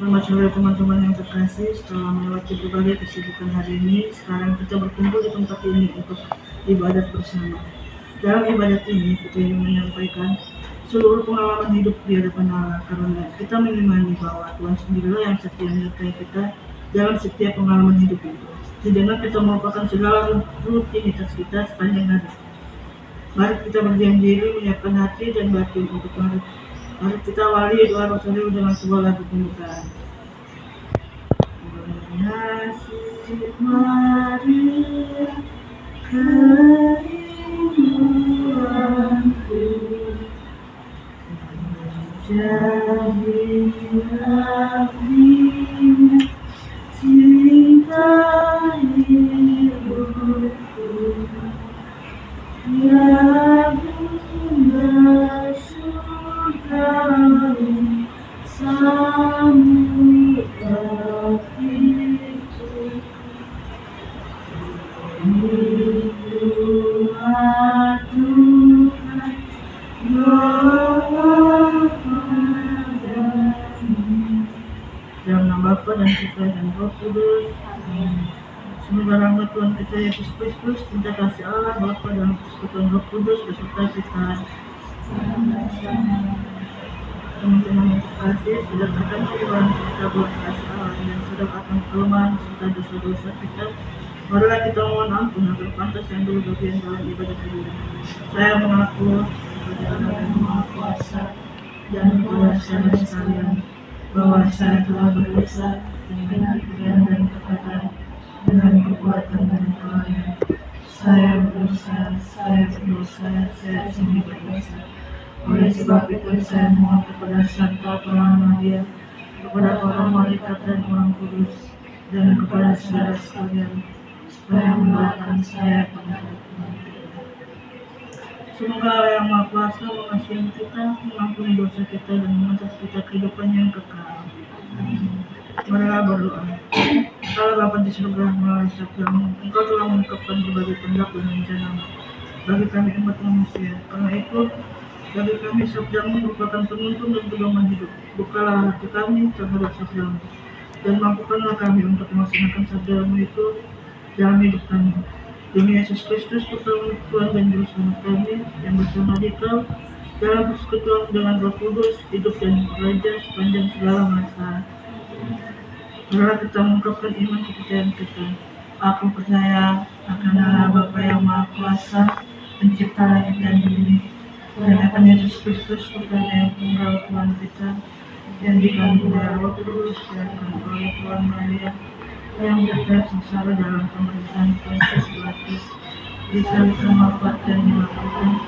Selamat sore teman-teman yang terkasih. Setelah melewati berbagai kesibukan hari ini, sekarang kita berkumpul di tempat ini untuk ibadat bersama. Dalam ibadat ini, kita ingin menyampaikan seluruh pengalaman hidup di hadapan Allah, karena kita mengimani bahwa Tuhan sendirilah yang setia menyertai kita dalam setiap pengalaman hidup itu. Sejenak kita melupakan segala rutinitas kita sepanjang hari. Mari kita berdiam diri, menyiapkan hati dan batin untuk Mari kita awali doa rosari dengan sebuah lagu pembukaan. Kasih Maria, kerinduanku, jadi abdinya, cinta hidupku, ya Bunda surgawi, sambut hatiku, hidup adukan doa padamu. Dalam nama Bapa dan Putra dan Roh Kudus. Amin. Semoga rahmat Tuhan kita Yesus Kristus, cinta kasih Allah Bapa dan persekutuan Roh Kudus beserta kita. Teman-teman yang terkasih, sudah terkena Tuhan kita belas kasih Allah dan sudah akan kelemahan serta dosa-dosa kita. Marilah kita mohon ampun agar pantas yang dulu bagian dalam ibadat ini. Saya mengaku kepada Allah yang Maha Kuasa dan kepada saudara sekalian bahwa saya telah berdosa dengan pikiran dan perkataan, dengan perbuatan dan kelalaian. Saya berdosa, saya sungguh berdosa. Oleh sebab itu saya mohon kepada Santa Maria, kepada para malaikat dan orang kudus, dan kepada saudara sekalian, supaya mendoakan saya pada hari kematian. Semoga Allah yang Maha Kuasa mengasihi kita, mengampuni dosa kita, dan mengantar kita kehidupan yang kekal. Marilah berdoa. Allah Bapa di surga, melalui sabdamu, Engkau telah mengungkapkan berbagai kehendak dan rencanamu bagi kami umat manusia. Karena itu, bagi kami sabdamu merupakan penuntun dan pedoman hidup. Bukalah hati kami terhadap sabdamu, dan mampukanlah kami untuk melaksanakan sabdamu itu dalam hidup kami. Demi Yesus Kristus, Putra Tuhan dan Juru Selamat kami, yang bersama di Kau dalam persekutuan dengan Roh Kudus, hidup dan bekerja sepanjang segala masa. Marilah kita mengungkapkan iman kepercayaan kita. Aku percaya akan Allah Bapa yang Maha Kuasa, Pencipta langit dan bumi, dan akan Yesus Kristus, Putra yang tunggal Tuhan kita, yang dikandung oleh Roh Kudus, dilahirkan oleh Tuhan Maria, yang berkat sengsara dalam pemerintahan Pontius Pilatus, disalibkan, wafat dan dimakamkan,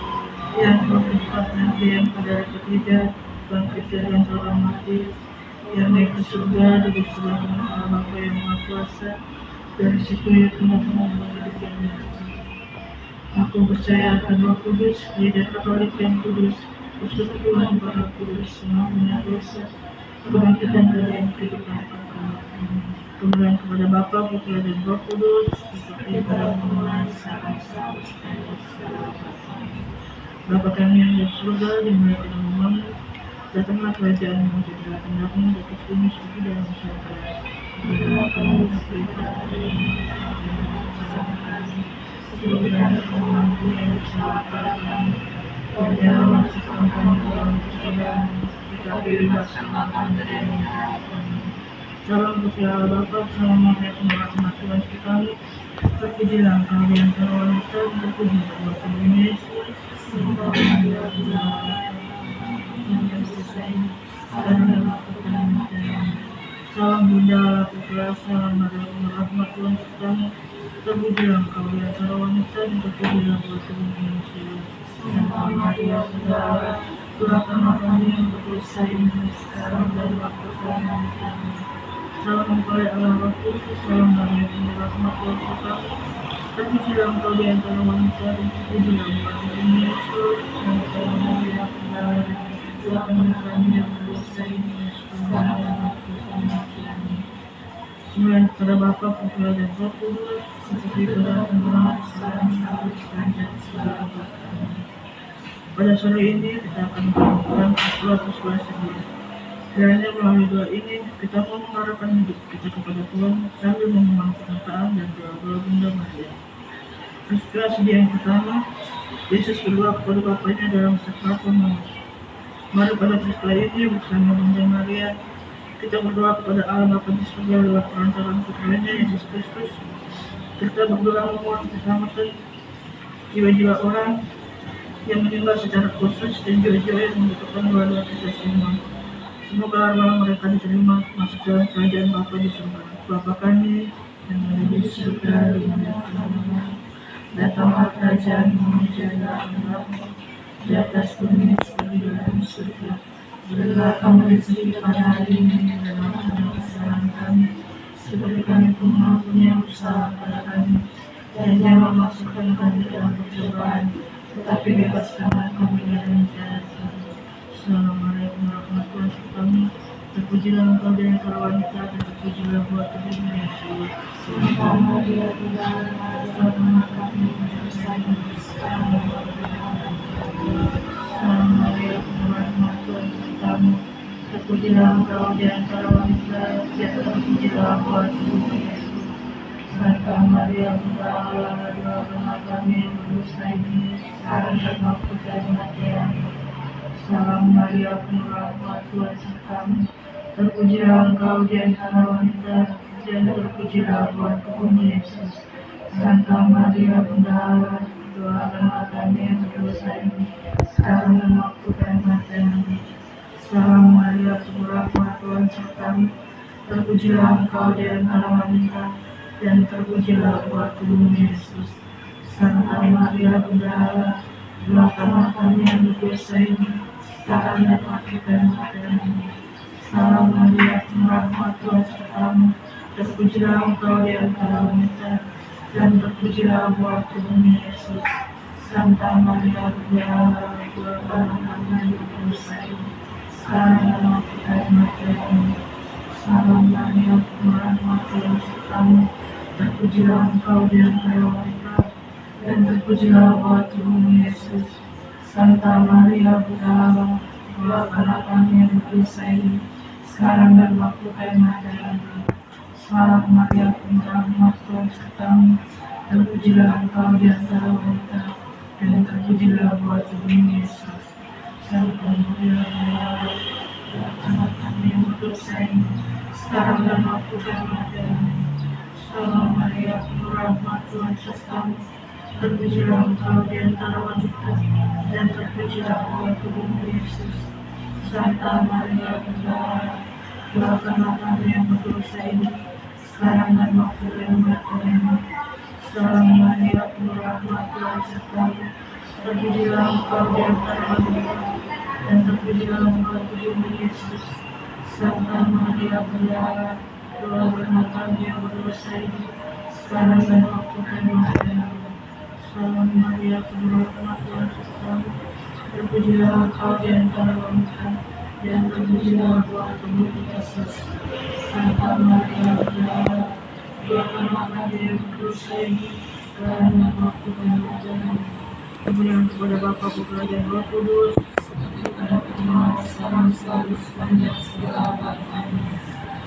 yang bertempat nanti yang pada hari ketiga bangkit dari antara orang mati, yang naik ke surga duduk sebelah kanan Allah Bapa yang Maha Kuasa, dari situ ia kemana-mana hidup yang nyata. Aku percaya akan Roh Kudus, Gereja Katolik yang kudus, persekutuan para kudus, semua dosa, kebangkitan dari yang kehidupan kekal. Kemuliaan kepada Bapa, Putra dan Roh Kudus, seperti pada permulaan, sekarang, dan Bapa kami yang di surga, dimuliakan namamu, datanglah kerajaan yang menjadilah kehendak-Mu dapat bumi seperti dalam surga. Berikanlah kami kita hari ini, dan kami yang bersalah kami, dan jangan masukkan kami ke dalam pencobaan, tetapi bebaskanlah dari yang jahat. Salam Gusti Allah Bapa, salam Maria Pengamat Tuhan kami, terpujilah Engkau di antara wanita, terpujilah buah tubuhmu Yesus. Salam Bunda Allah Putra, salam Maria Pengamat Tuhan kami, terpujilah Engkau di antara wanita, dan terpujilah buah tubuhmu Yesus. Santa Maria Saudara, doakanlah kami yang berdosa ini sekarang dan waktu kami kami. Salam Engkau ya Allah Roh Kudus, salam Maria Pengamat Tuhan kami, terpujilah Engkau di antara wanita, dan terpujilah buah tubuhmu Yesus. Santa Maria Saudara, doakanlah kami yang berdosa ini sekarang dan waktu kami kami. Kemuliaan kepada Bapa, Putra dan Roh Kudus, seperti pada permulaan, sekarang, dan segala waktu. Pada sore ini kita akan melakukan suatu sebuah sedih. Kiranya melalui doa ini, kita mau mengarahkan hidup kita kepada Tuhan sambil memohon perkataan dan doa-doa Bunda Maria. Inspirasi yang pertama, Yesus berdoa kepada Bapaknya dalam sakramen pengawas. Mari pada peristiwa ini bersama Bunda Maria, kita berdoa kepada Allah Bapa di surga lewat perantaraan putranya Yesus Kristus. Kita berdoa memohon keselamatan jiwa-jiwa orang yang meninggal secara khusus dan jiwa-jiwa yang membutuhkan doa-doa kita semua. Semoga arwah mereka diterima masuk dalam kerajaan Bapa di surga. Bapa kami yang ada di surga, dimuliakanlah. Datanglah kerajaanmu, jadilah kehendakmu di atas bumi seperti di dalam surga. Berilah kami rezeki pada hari ini dan maafkanlah kesalahan kami, seperti kami pun mengampuni yang bersalah pada kami. Dan jangan masukkan kami dalam percobaan, tetapi bebaskanlah kami dari jahat. Salam Maria, penuh rahmat Tuhan sertamu, terpujilah engkau di antara wanita dan terpujilah buah tubuhmu Yesus. Santa Maria, Bunda Allah, doakanlah kami yang sekarang dan Salam Maria, penuh rahmat Tuhan sertamu, terpujilah engkau di antara wanita dan terpujilah buah tubuhmu Yesus. Santa Maria, Bunda Allah, doakanlah kami yang berdosa ini sekarang dan waktu kematian. Salam Maria, penuh rahmat Tuhan sertamu, terpujilah engkau di antara wanita dan terpujilah buah tubuhmu Yesus. Santa Maria, Bunda Allah, doakanlah kami yang berdosa ini sekarang dan waktu kematian. Salam Maria, penuh rahmat Tuhan sertamu, terpujilah engkau di antara wanita dan terpujilah buah tubuhmu Yesus. Santa Maria, Bunda Allah, doakanlah kami yang berdosa ini sekarang dan waktu kematian. Salam Maria, penuh rahmat Tuhan sertamu, terpujilah engkau di antara wanita dan terpujilah buah tubuhmu Yesus. Santa Maria, Bunda Allah, doakanlah kami yang berdosa ini sekarang dan waktu kematian. Salam Maria, penuh rahmat Tuhan sertamu, terpujilah engkau di antara wanita dan terpujilah buah tubuhmu Yesus. Santa Maria, Bunda Allah, doakanlah kami yang berdosa ini sekarang dan waktu kematian. Salam Maria, penuh rahmat Tuhan sertamu, terpujilah engkau di antara wanita dan terpujilah buah tubuhmu Yesus. Santa Maria, Bunda Allah, doakanlah kami yang berdosa ini sekarang dan waktu kematian. Salam Maria, penuh rahmat Tuhan sertamu, terpujilah engkau di antara wanita dan terpujilah buah tubuhmu Yesus. Santa Maria, Bunda Allah, doakanlah kami yang berdosa ini sekarang dan waktu kematian. Salam Maria, penuh rahmat Tuhan sertamu, terpujilah engkau di antara wanita dan terpujilah buah tubuhmu Yesus. Santa Maria, Bunda Allah, doakanlah kami yang berdosa ini sekarang dan waktu kematian. Salam Maria, penuh rahmat Tuhan sertamu, terpujilah engkau di antara wanita dan terpujilah buah tubuhmu Yesus. Santa Maria, Bunda Allah, doakanlah kami yang berdosa ini sekarang dan waktu kematian. Kemuliaan kepada Bapa, Putra dan Roh Kudus, pada permulaan sekarang selalu sepanjang segala abad. Amin.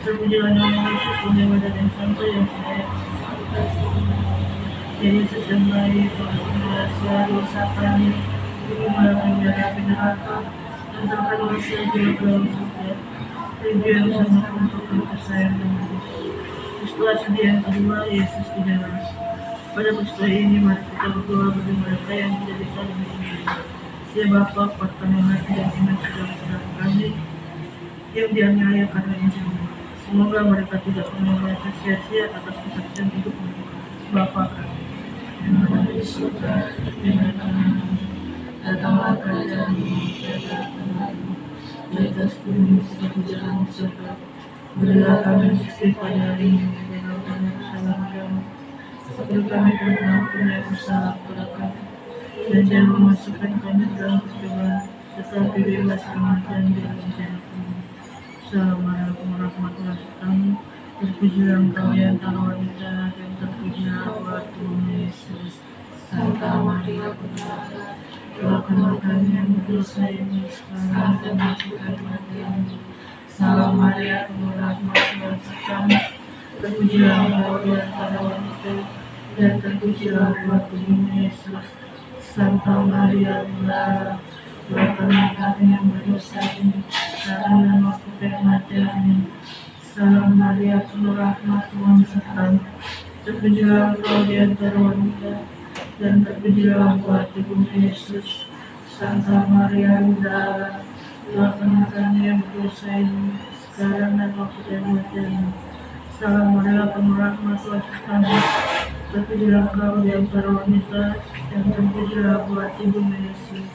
Terpujilah nama Yesus, Bunda dan Santo yang saya jadi sesembahi rahasia dosa kami, dimulakan dari api neraka, antarkan manusia jiwa ke dalam surga, tujuh yang sama untuk kepercayaan dan peristiwa sedih yang kedua, Yesus didaras. Pada peristiwa ini, mari kita berdoa bagi mereka yang tidak bisa dimengerti. Ya Bapa, kuatkanlah hati dan iman saudara-saudara kami yang dianiaya karena Injil. Semoga mereka tidak pernah merasa sia-sia atas kesaksian hidup Bapa kami yang ada di surga, datanglah kerajaan-Mu, datanglah kehendakmu di atas bumi seperti di dalam surga. Berilah kami rezeki pada hari ini dan ampuni kesalahan kami, seperti kami pun mengampuni yang bersalah kepada kami. Dan jangan memasukkan kami dalam percobaan, tetapi bebaskanlah kami dari jahat. Salam Maria, penuh rahmat Tuhan sertamu, terpujilah engkau di antara wanita dan terpujilah buah tubuhmu Yesus. Santa Maria, Bunda Allah, doakanlah kami yang berdosa ini sekarang dan waktu kematian. Salam Maria, penuh rahmat Tuhan sertamu, terpujilah engkau di antara wanita, dan terpujilah buah tubuhmu Yesus. Santa Maria, Bunda Allah, doakanlah kami yang berdosa ini, sekarang dan waktu kematian. Amin. Salam Maria, penuh rahmat Tuhan sertamu, terpujilah engkau di antara wanita, dan terpujilah buah tubuhmu Yesus. Santa Maria, Bunda Allah, doakanlah kami yang berdosa ini, sekarang dan waktu kematian. Salam Maria, penuh rahmat Tuhan sertamu, terpujilah engkau di antara wanita, dan terpujilah buah tubuhmu Yesus.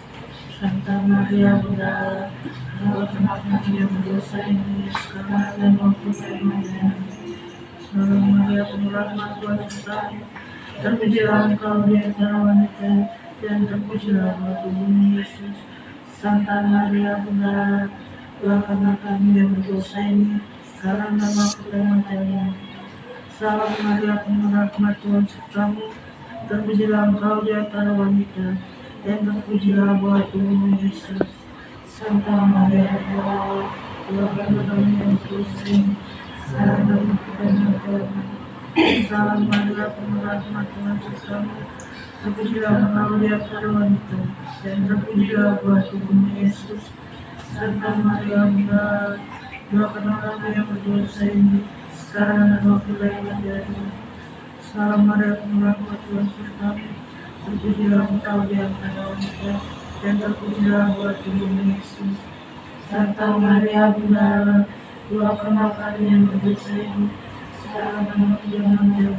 Santa Maria, Bunda Allah, doakanlah kami yang berdosa ini, sekarang dan waktu kematian. Salam Maria, penuh rahmat Tuhan sertamu, terpujilah engkau di antara wanita, dan terpujilah buah tubuhmu Yesus. Santa Maria, Bunda Allah, doakanlah kami yang berdosa ini, sekarang dan waktu kematian. Salam Maria, penuh rahmat Tuhan sertamu, terpujilah engkau di antara wanita, dan terpujilah buah tubuhmu Yesus. Santa Maria, Bunda Allah, doakanlah kami yang berdosa ini, sekarang dan waktu kematian. Salam Maria, penuh rahmat Tuhan sertamu, terpujilah engkau di antara wanita, dan terpujilah buah tubuhmu Yesus. Santa Maria, Bunda Allah, doakanlah kami yang berdosa ini, sekarang dan waktu kematian. Salam Maria, penuh rahmat Tuhan sertamu, terpujilah engkau di antara wanita, dan terpujilah buah tubuhmu Yesus. Santa Maria, Bunda Allah, doakanlah kami yang berdosa ini, sekarang dan waktu kematian.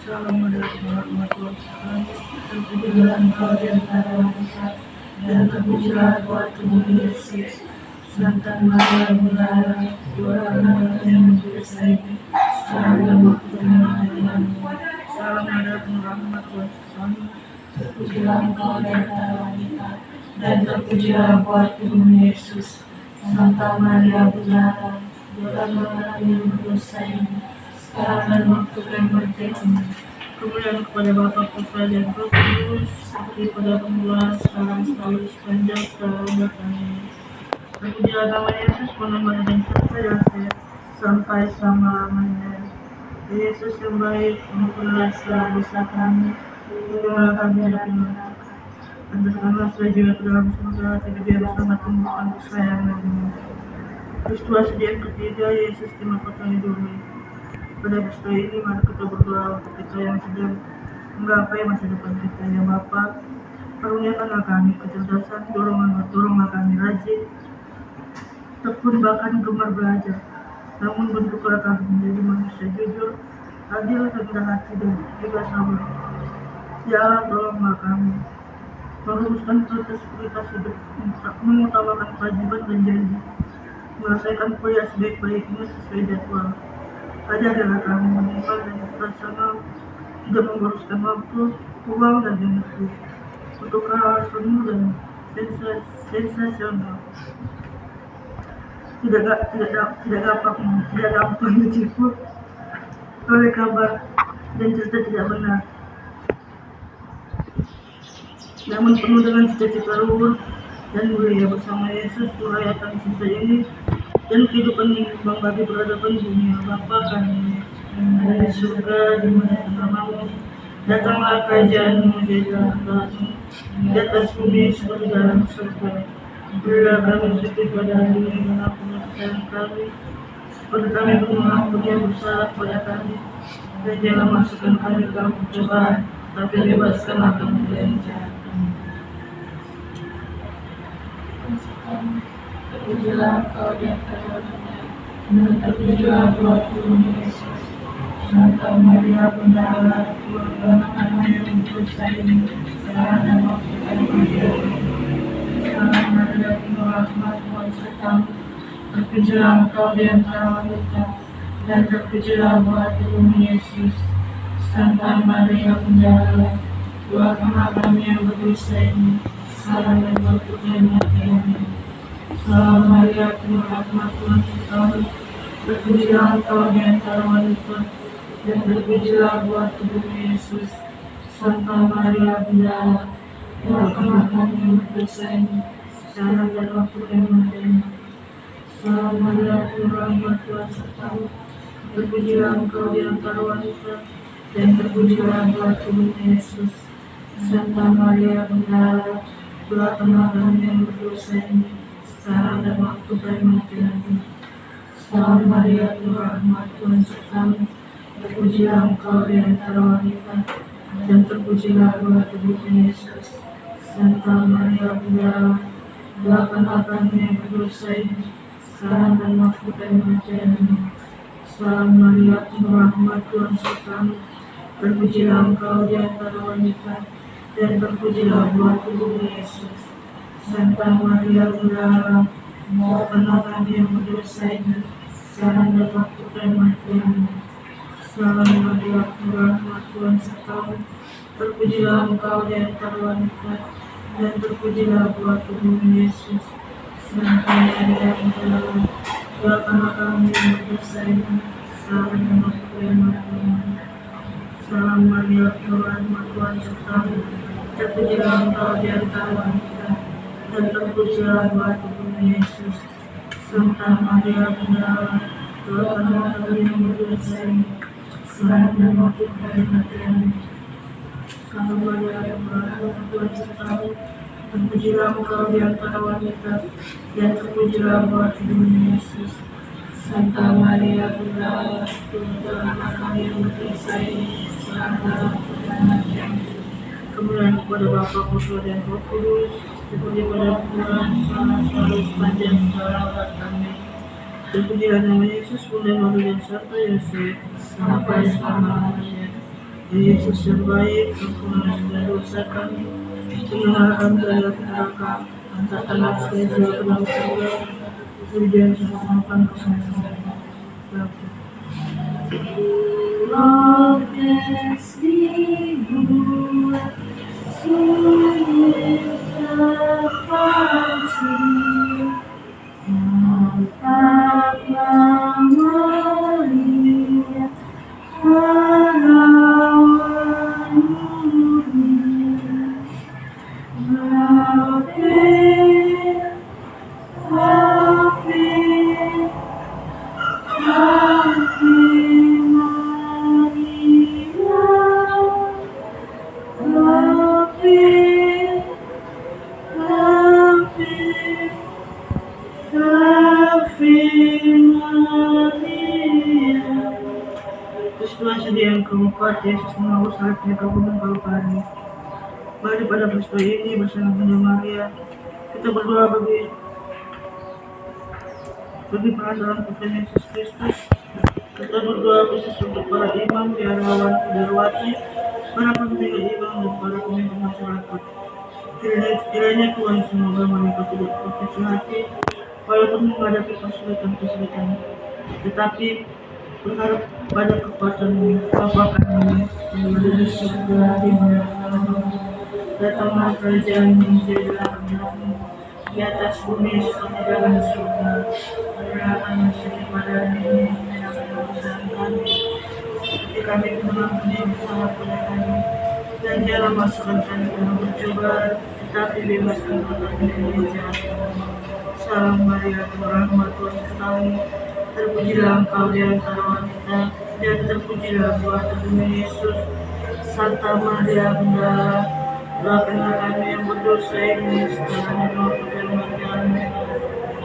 Salam Maria, penuh rahmat Tuhan sertamu, terpujilah engkau di antara wanita, dan terpujilah buah tubuhmu Yesus. Santa Maria, Bunda Allah, doakanlah kami yang berdosa ini, sekarang dan waktu kematian. Salam Maria, penuh rahmat Tuhan sertamu, terpujilah engkau di antara wanita, dan terpujilah buah tubuhmu Yesus. Santa Maria, Bunda Allah, doakanlah kami yang berdosa ini, sekarang dan waktu kematian. Kemuliaan kepada Bapa, Putra, dan Roh Kudus, seperti pada permulaan, sekarang, selalu, sepanjang segala abad. Amin. Terpujilah nama Yesus, menemani dan serta sampai selama-lamanya. Yesus yang baik, ampunilah segala dosa kami, tolonglah kami dari neraka, antarkanlah segala jiwa ke dalam surga, tidak biar bersama Tuhan kesayangan-Mu. Peristiwa sediaan ketiga, Yesus dimahkotanya dunia. Pada peristiwa ini, mari kita berdoa untuk kita yang sedang menggapai masa depan kita. Ya Bapa, karuniakanlah kami kecerdasan, doronglah kami rajin, tekun bahkan gemar belajar. Namun bentuklah kami menjadi manusia jujur, adil, rendah hati, dan juga sabar. Ya Allah, tolonglah kami meluruskan prioritas hidup, mengutamakan kewajiban dan janji, menyelesaikan kuliah sebaik-baiknya sesuai jadwal. Ajarilah kami menimbang dan rasional, tidak memboroskan waktu, uang, dan energi untuk hal semu dan sensasional. Tidak gampang ditipu oleh kabar dan cerita tidak benar, namun penuh dengan cita-cita luhur dan mulia bersama Yesus merayakan cinta ini dan kehidupan yang bagi peradaban dunia. Bapa kami yang ada di surga, dimuliakan namamu, datanglah kerajaan-Mu, jadilah kehendak-Mu di atas bumi seperti dalam surga. Berilah kami rezeki pada hari ini, dan ampunilah kesalahan kami, seperti kami pun mengampuni yang bersalah kepada kami, dan jangan masukkan kami ke dalam pencobaan, tapi bebaskanlah kami dari yang jahat. Terpujilah engkau di antara wanita, dan terpujilah buah tubuhmu Yesus. Santa Maria, Bunda Allah, doakanlah kami yang berdosa ini, sekarang dan waktu kematian. Salam Maria, penuh rahmat Tuhan sertamu, terpujilah engkau di antara wanita, dan terpujilah buah tubuhmu Yesus. Santa Maria, Bunda Allah, doakanlah kami yang berdosa ini, sekarang dan waktu kematian. Salam Maria, penuh rahmat Tuhan sertamu, terpujilah engkau di antara wanita, dan terpujilah buah tubuhmu Yesus. Santa Maria, Bunda Allah, doakanlah kami yang berdosa ini, sekarang dan waktu kematian. Salam Maria, penuh rahmat Tuhan sertamu. Terpujilah engkau di antara wanita, dan terpujilah buah tubuhmu Yesus. Santa Maria, Bunda Allah, doakanlah kami yang berdosa ini, sekarang dan waktu kematian kami. Salam Maria, penuh rahmat Tuhan sertamu. Terpujilah engkau di antara wanita, dan terpujilah buah tubuhmu Yesus. Santa Maria, Bunda Allah, doakanlah kami yang berdosa ini, sekarang dan waktu kematian kami. Salam Maria, penuh rahmat Tuhan sertamu. Terpujilah engkau di antara wanita, dan terpujilah buah tubuhmu Yesus. Santa Maria, Bunda Allah, doakanlah kami yang berdosa ini, sekarang dan waktu kematian kami. Salam Maria, penuh rahmat Tuhan sertamu. Terpujilah engkau di antara wanita, dan terpujilah buah tubuhmu Yesus. Santa Maria, Bunda Allah, doakanlah kami yang berdosa ini, sekarang dan waktu kematian kami. Salam Maria, penuh rahmat Tuhan sertamu. Terpujilah engkau di antara wanita, dan terpujilah buah tubuhmu Yesus. Santa Maria, Bunda Allah, doakanlah kami yang berdosa ini, sekarang dan waktu kematian kami. Salam Maria, penuh rahmat Tuhan sertamu. Terpujilah engkau di antara wanita, dan terpujilah buah tubuhmu Yesus. Santa Maria, Bunda Allah, doakanlah kami yang berdosa ini, sekarang dan waktu kematian kami. Kemuliaan kepada Bapa, Putra, dan Roh Kudus, seperti pada permulaan, sekarang, selalu, sepanjang segala abad. Amin. Terpujilah nama Yesus, Bunda Maria dan Santo Yosef, sampai selama-lamanya. Ya Yesus yang baik, ampunilah segala dosa kami, menyelamatkan dari api neraka, hantarkanlah sekalian jiwa ke dalam surga, dan selamatkan keselamatan. Lord, bless me, good, sweet fountain, Papa Maria, Peristiwa sedih yang keempat, Yesus menanggung salibnya ke gunung Kalvari. Mari pada peristiwa ini bersama Bunda Maria kita berdoa bagi pengasaran Tuhan Yesus Kristus. Kita berdoa khusus untuk para imam, biarawan, biarawati, para pemimpin imam, dan para pemimpin masyarakat. Kiranya Tuhan semoga mereka tidak berkecil hati walaupun menghadapi kesulitan-kesulitan, tetapi berharap pada kekuatan Bapa kami yang ada di surga, di mana datanglah kerajaan menjadilah kehendakmu di atas bumi seperti dalam surga. Berikanlah nasi pada hari ini, dan kesalahan kami seperti kami mengampuni yang bersalah pada kami, dan jangan masukkan kami ke dalam percobaan, tetapi bebaskan kami dari jahat. Salam Maria, penuh rahmat Tuhan sertamu. Terpujilah engkau di antara wanita, dan terpujilah buah tubuhmu Yesus. Santa Maria, Bunda Allah, doakanlah kami yang berdosa ini, sekarang dan waktu kematian kami.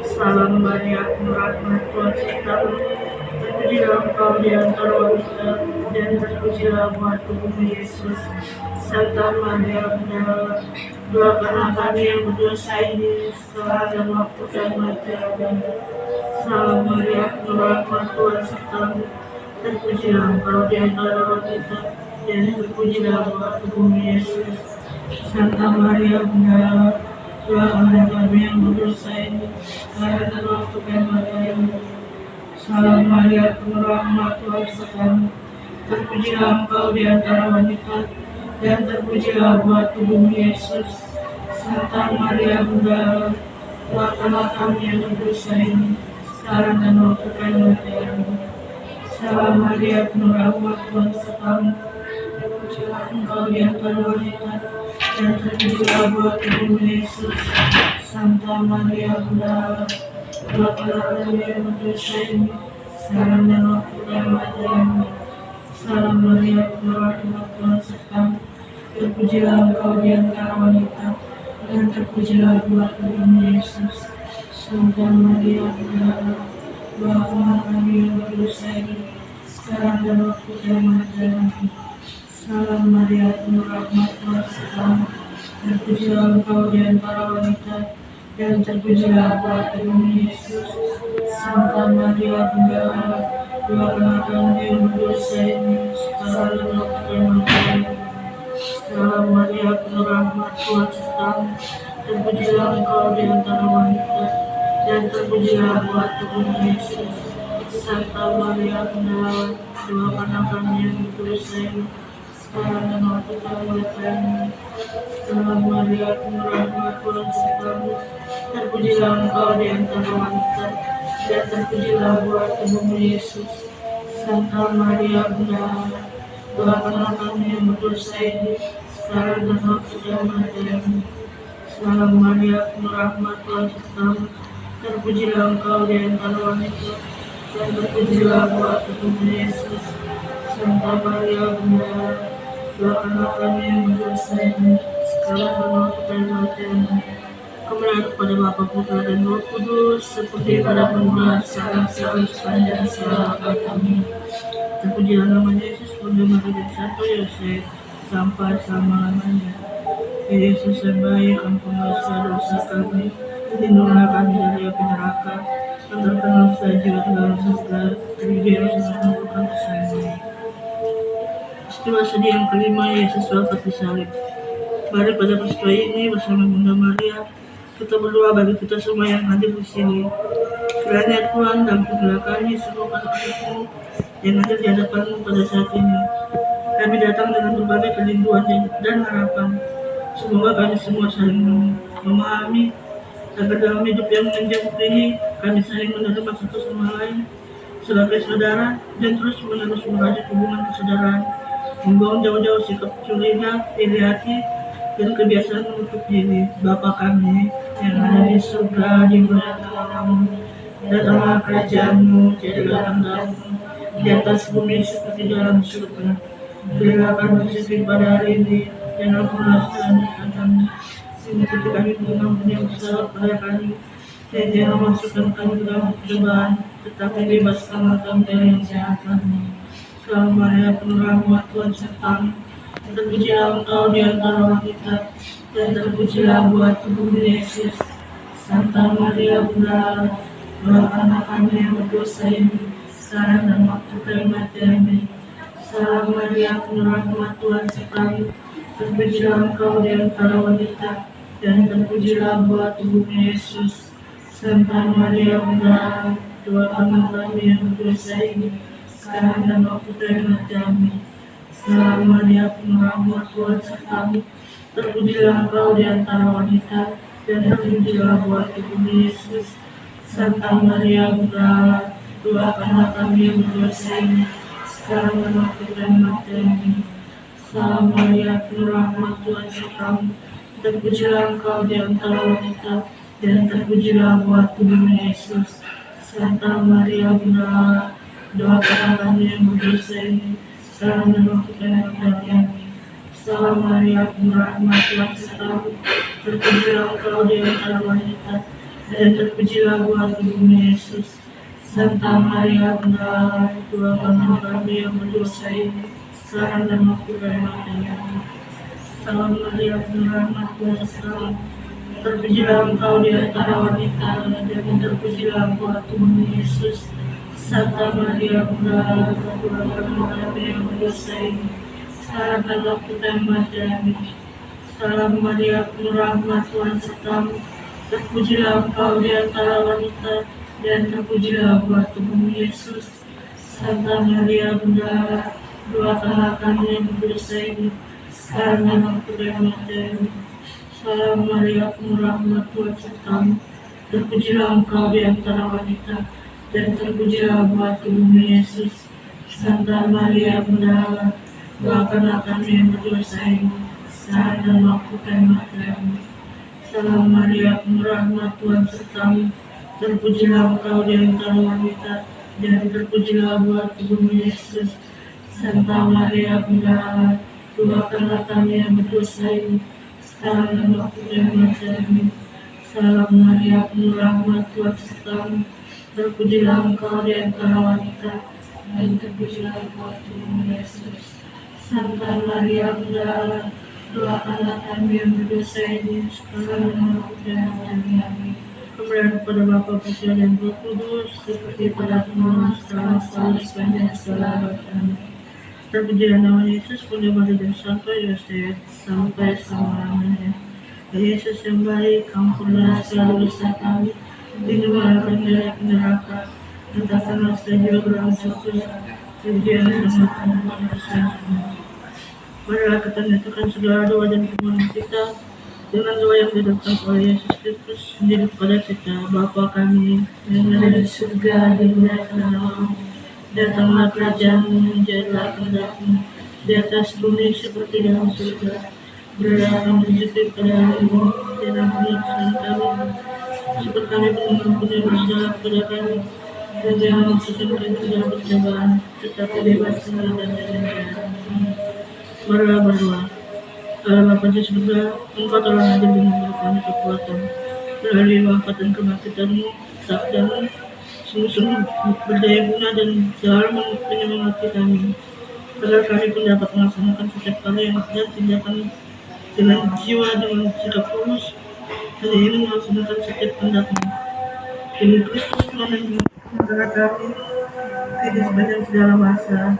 Salam Maria, penuh rahmat Tuhan sertamu. Terpujilah engkau di antara wanita, dan terpujilah buah tubuhmu Yesus. Santa Maria, Bunda Allah, doakanlah kami yang berdosa ini, sekarang dan waktu kematian kami. Salam Maria, penuh rahmat Tuhan sertamu. Terpujilah engkau di antara wanita, dan terpujilah buah tubuhmu Yesus. Santa Maria, Bunda Allah, doakanlah kami yang berdosa ini, sekarang dan waktu kematian kami. Salam Maria, penuh rahmat Tuhan sertamu. Terpujilah engkau di antara wanita, dan terpujilah buah tubuhmu Yesus. Santa Maria, Bunda Allah, doakanlah kami yang berdosa ini, sekarang dan waktu kematian kami. Salam Maria, penuh rahmat Tuhan sertamu. Terpujilah engkau di antara wanita, dan terpujilah buah tubuhmu Yesus. Santa Maria, Bunda Allah, doakanlah kami yang berdosa ini, sekarang dan waktu kami mati. Salam Maria, penuh rahmat Tuhan sertamu, terpujilah engkau di antara wanita, dan terpujilah buah tubuhmu Yesus. Santa Maria, Bunda Allah, doakanlah kami yang berdosa ini, sekarang dan waktu kami mati. Salam Maria, penuh rahmat Tuhan sertamu, terpujilah engkau di antara wanita, dan terpujilah buah tubuhmu Yesus. Santa Maria, Bunda Allah, doakanlah kami yang berdosa ini, sekarang dan waktu kami mati. Salam Maria, penuh rahmat Tuhan sertamu, terpujilah engkau di antara wanita, dan terpujilah buah tubuhmu Yesus. Santa Maria, Bunda Allah, doakanlah kami yang berdosa ini, sekarang dan waktu kami mati. Salam Maria, penuh rahmat Tuhan sertamu, terpujilah engkau di antara wanita, dan terpujilah buah tubuhmu Yesus. Santa Maria, Bunda Allah, doakanlah kami yang berdosa ini, sekarang dan waktu kami mati. Salam Maria, penuh rahmat Tuhan sertamu, terpujilah engkau di antara wanita, dan terpujilah buah tubuhmu Yesus. Santa Maria, Bunda Allah, doakanlah kami yang berdosa ini, sekarang dan waktu kami mati. Kemuliaan kepada Bapa, Putra, dan Roh Kudus, seperti pada permulaan, sekarang, selalu, sepanjang segala abad. Amin. Terpujilah nama Yesus, Bunda Maria dan Santo Yosef, sampai selama-lamanya. Ya Yesus yang baik, ampunilah segala dosa kami, lindungilah kami dari api neraka, antarkanlah segala jiwa ke dalam surga, terhiduplah dengan mengumpulkan kesayangan. Peristiwa sedih yang kelima, Yesus wafat di salib. Mari pada peristiwa ini bersama Bunda Maria, kita berdoa bagi kita semua yang hadir di sini. Kiranya Tuhan dampingilah kami seluruh anak-anakmu yang hadir di hadapanmu pada saat ini. Kami datang dengan berbagai kerinduan dan harapan. Semoga kami semua saling memahami, agar dalam hidup yang menjauh ini kami saling menerima satu sama lain sebagai saudara, dan terus menerus merajut hubungan persaudaraan, membangun jauh-jauh sikap curiga, iri hati, dan kebiasaan menutup diri. Bapa kami yang ada di surga, dimuliakanlah namamu, datanglah kerajaanmu, jadilah kehendakmu di atas bumi seperti di dalam surga. Berilah kami rezeki pada hari ini, dan ampunilah segala dosa kami, seperti kami mengampuni yang bersalah pada kami, dan jangan masukkan kami ke dalam pencobaan, tetapi bebaskanlah kami dari yang jahat. Amin. Salam Maria, penuh rahmat Tuhan sertamu, terpujilah engkau di antara wanita, dan terpujilah buah tubuhmu Yesus. Santa Maria, Bunda Allah, doakanlah kami yang berdosa ini, sekarang dan waktu kami mati. Amin. Salam Maria, penuh rahmat Tuhan sertamu, terpujilah engkau di antara wanita, dan terpujilah buah tubuhmu Yesus. Santa Maria, Bunda Allah, doakanlah kami yang berdosa ini, sekarang dan waktu kami mati. Amin. Salam Maria, penuh rahmat Tuhan sertamu, terpujilah engkau di antara wanita, dan terpujilah buah tubuhmu Yesus. Santa Maria, Bunda Allah, doakanlah kami yang berdosa ini, sekarang dan waktu kami mati. Amin. Salam Maria, penuh rahmat Tuhan sertamu, terpujilah engkau di antara wanita, dan terpujilah buah tubuhmu Yesus. Santa Maria, Bunda Allah, doakanlah kami yang berdosa ini, sekarang dan waktu kami mati. Amin. Salam Maria, penuh rahmat Tuhan sertamu, terpujilah engkau di antara wanita, dan terpujilah buah tubuhmu Yesus. Santa Maria, Bunda Allah, doakanlah kami yang berdosa ini, sekarang dan waktu kami mati. Amin. Salam Maria, penuh rahmat Tuhan sertamu, terpujilah engkau di antara wanita, dan terpujilah buah tubuhmu Yesus. Santa Maria, Bunda Allah, doakanlah kami yang berdosa ini, sekarang dan waktu kami mati. Amin. Salam Maria, penuh rahmat Tuhan sertamu, terpujilah engkau di antara wanita, dan terpujilah buah tubuhmu Yesus. Santa Maria, Bunda Allah, doakanlah kami yang berdosa ini, sekarang dan waktu kami mati. Amin. Salam Maria, penuh rahmat Tuhan sertamu, terpujilah engkau di antara wanita, dan terpujilah buah tubuhmu Yesus. Santa Maria, Bunda Allah, doakanlah kami yang berdosa ini, sekarang dan waktu kami mati. Amin. Salam Maria, penuh rahmat Tuhan sertamu, Terpujilah engkau di antara wanita, dan terpujilah buah tubuhmu Yesus. Santa Maria Bunda Allah, doakanlah kami yang berdosa ini, sekarang dan waktu kematian kami. Salam Maria, penuh rahmat, Tuhan sertamu. Terpujilah engkau di antara wanita, dan terpujilah buah tubuhmu Yesus. Santa Maria Bunda Allah, doakanlah kami yang berdosa ini, sekarang dan waktu kematian kami. Kemuliaan kepada Bapa, Putra, dan Roh Kudus, seperti pada permulaan, sekarang, selalu, sepanjang segala abad. Amin. Terpujilah nama Yesus, Bunda Maria dan Santo Yosef, sampai selama-lamanya. Ya Yesus yang baik, ampunilah segala dosa kami, lindungilah kami dari api neraka, entahkanlah segala jiwa berangsur kemudian selamatkan kami. Marilah kita menyatakan segala doa dan permohonan kita dengan doa yang didatangkan oleh Yesus Kristus sendiri kepada kita. Bapa kami yang ada di surga, dimuliakanlah namamu, datanglah kerajaanmu, jadilah kehendakmu di atas bumi seperti dalam surga. Berilah kami rezeki pada hari ini, dan ampunilah kesalahan kami, seperti kami pun mengampuni yang bersalah kepada kami, dan jangan masukkan kami ke dalam pencobaan, tetapi bebaskanlah kami dari jahat. Marilah berdoa. Allah Bapa di surga, Engkau telah hadir dengan berkami kekuatan melalui wafat dan kebangkitan-Mu, sabda-Mu, sungguh-sungguh berdaya guna dan selalu menyemangati kami, agar kami pun dapat melaksanakan setiap karya dan tindakan dengan jiwa, dengan sikap tulus, dan ingin melaksanakan setiap kehendak-Mu. Demi Kristus Tuhan dan antara kami, di sepanjang segala masa.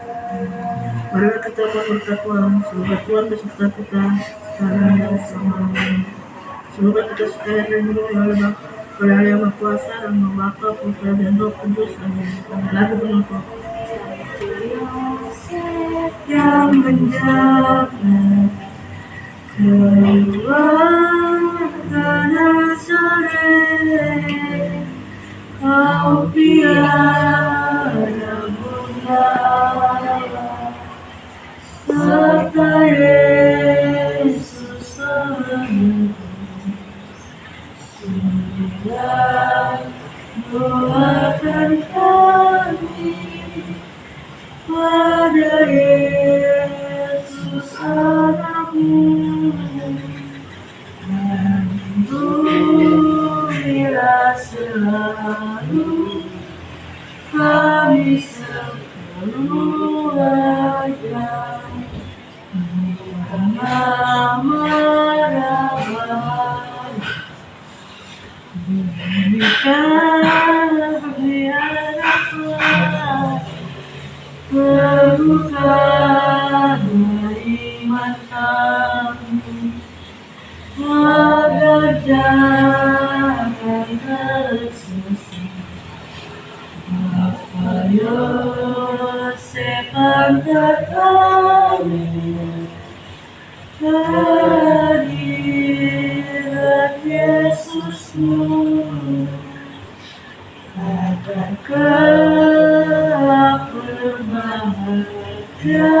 Marilah kita berkat Tuhan, semoga Tuhan beserta kita sekarang dan selama-lamanya. Semoga kita sekalian dilindungi oleh Allah Yang Maha Kuasa, dan Bapa, Putra, dan Roh Kudus. Amin. Lagu penutup. Yang menjaga keluarga Nazaret, Kau piara Bunda, serta Yesus menyebut, sungguhlah doakan kami pada Yesus anakmu, dan lindungilah selalu kami sekeluarga. Terbuka iman kami, agar jangan tersesat. Bapa Yosef antar kami, hadirat Yesusmu, agar kelak berbahagia.